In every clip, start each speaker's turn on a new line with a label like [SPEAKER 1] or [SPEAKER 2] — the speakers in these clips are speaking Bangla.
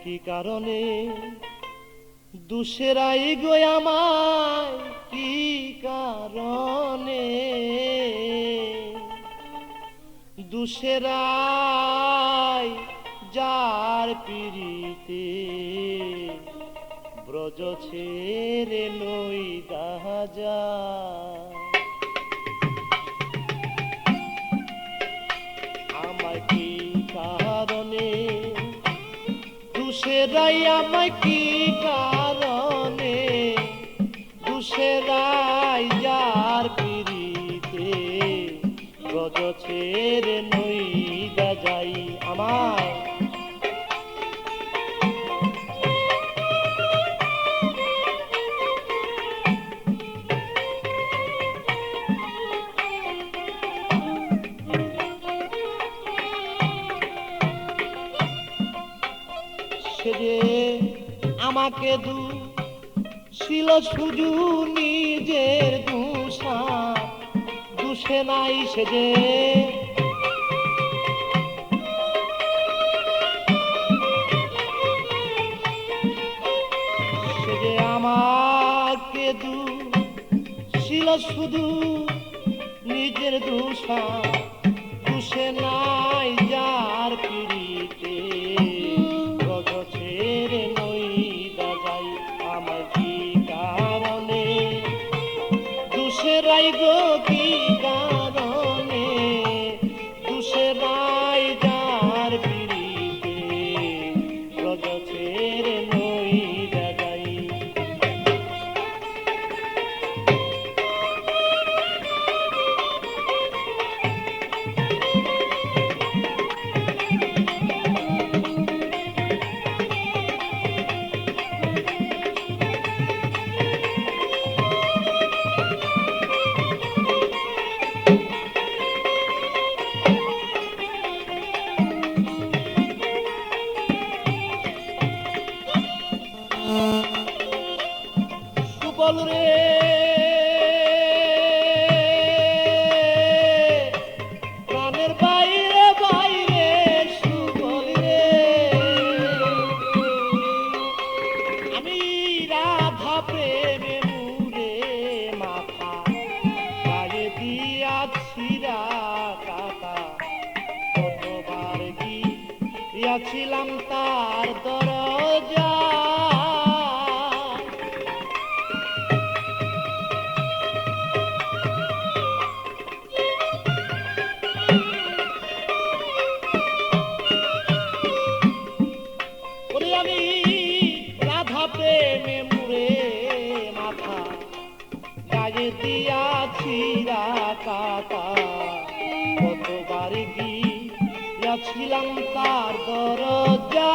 [SPEAKER 1] কি কারণে দুসেরাই গো আমায় কি কারণে দুসেরাই যার পিরিতে ব্রজ ছেড়ে লই দাজা আমায় কি কারণে দুসেরাই আমায় কি কারণে দুসেরাই যার পিরিতে ব্রজ ছেড়ে নই দাজাই আমায় সে যে আমাকে ছিল শুধু নিজের দুষা দুষে নাই সে যে আমাকে ছিল শুধু নিজের দুষা দুষে নাই যার পিড়িতে ব্রজ ছেড়ে নই দাজাই আমার কি কারণে দুসেরাই গো কি কারণে দুসেরাই যার পিড়িতে ব্রজ ছেড়ে নই দাজাই সুবল রে প্রাণের বাইরে বাইরে সুবল রে আমি রাধা প্রেমে মুরে মাথা গায়ে দিয়াছি কাটা কতবার গিয়াছিলাম তার দরজা আমি রাধা প্রেমে মুরে মাথা গায়ে দিয়াছি কাটা কতবার গিয়াছিলাম তার দরজা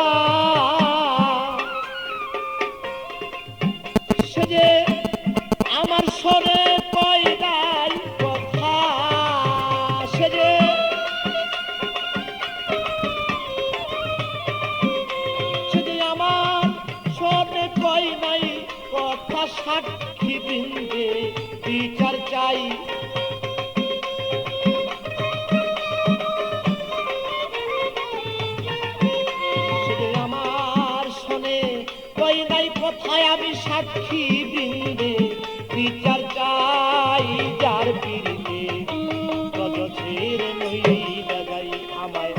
[SPEAKER 1] সে যে আমার সরে কয়দাই কথা সে যে কই নাই কথা সাক্ষী বৃন্দে বিচার চাই সে আমার শোনে কই নাই কথায় আমি সাক্ষী বৃন্দে বিচার চাই যার পিড়িতে ব্রজ ছেড়ে নই দাজাই আমায়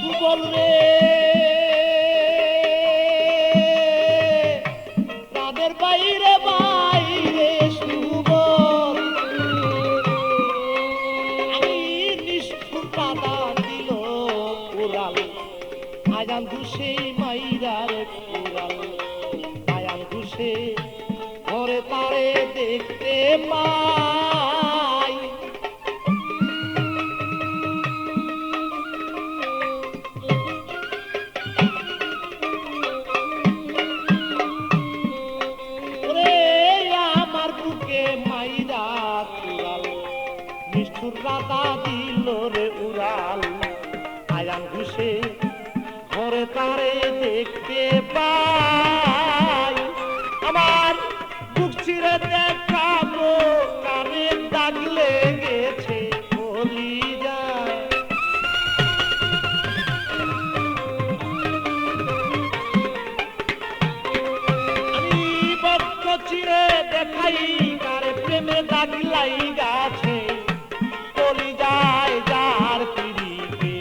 [SPEAKER 1] সুবল রে প্রাণের বাইরে বাইরে সুবল আমি নিষ্ঠুর পাতা দিল উড়াল আয়ান দুষে মাইরার উড়াল আয়ান দুষে ঘরে তারে দেখতে পাই ওরে মাইরা চুরাল নিষ্ঠুর রাতা দিল রে উড়াল আয়ান ঘুষে ঘরে তারে দেখতে পাই আমার বুক চিরে দেখাবো কানে দাগ লেগেছে বলি যায় আমি বক্ষ চিরে দেখাই কারে প্রেমে দাগ লাই গাছে বলি যায় যার পিড়িতে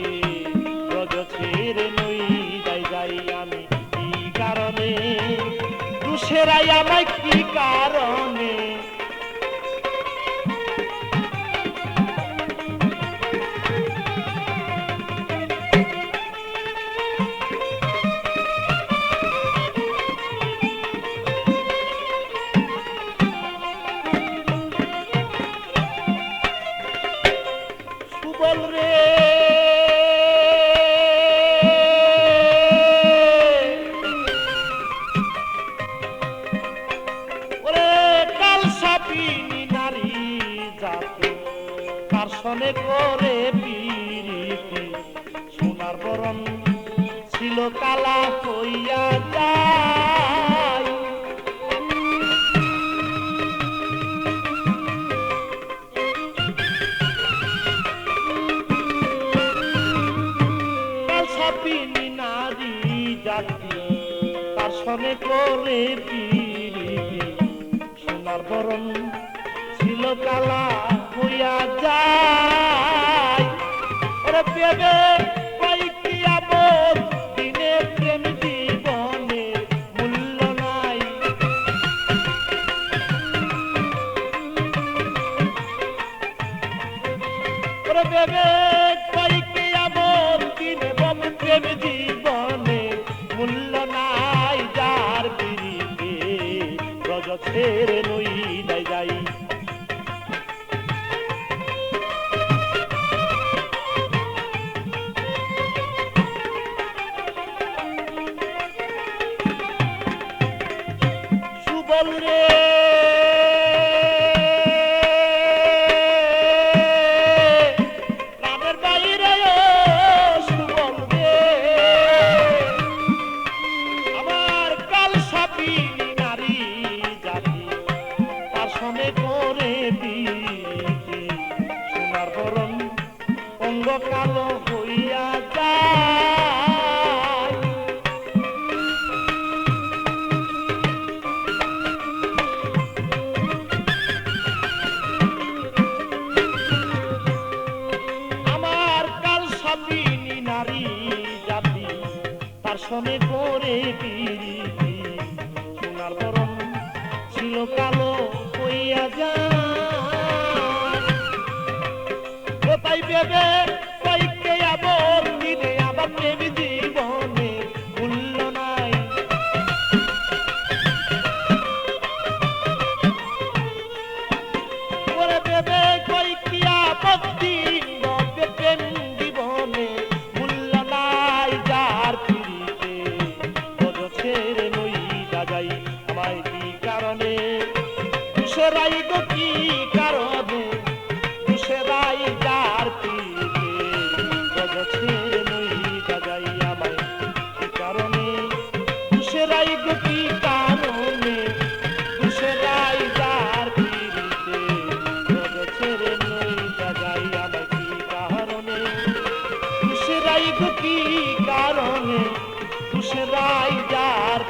[SPEAKER 1] রজ ছেড়ে নই যাই যাই আমি কি কারণে দুসেরাই আমায় কি কারণে সুবল রে সনে করে পিরিতি সোনার বরণ ছিল কালা হইয়া যায় কালসাপিনী নারী জাতি তার সনে করে পিরিতি সোনার বরণ ছিল কালা হইয়া যায় ওরে পেবে কয়েকটি আপদ দিনে প্রেম জীবনে মূল্য নাই ওরে পেবে কয়েকটি আপদ দিনে প্রেম জীবনে মূল্য নাই যার পিড়িতে রজ ছেড়ে নই যাই যাই সুবল রে প্রাণের বাইরে সুবল রে আমার কালসাপিনী নারী জাতি তার সনে করে পিরিতি সোনার বরণ অঙ্গ কালো হইয়া যায় নারী জাতি তার সনে করে পিরিতি সোনার বরণ ছিল কালো হইয়া যায় তাই ভেবে কয়েককে আবার দিনে আবার প্রেম জীবনে মূল্য নাই ওরে ভেবে কয়েকটি আবার দিন প্রেম জীবনে মূল্য নাই যার পিড়িতে রজ ছেড়ে নই যাই আমায় কি কারণে দুসেরাই গো কি কারণে দুসেরাই যার পিড়িতে রজ ছেড়ে নই যাই আমায় কি কারণে দুসেরাই গো কি কারণে দুসেরাই যার পিড়িতে রজ ছেড়ে নই যাই আমায় কি কারণে দুসেরাই গো কি কারণে দুসেরাই যার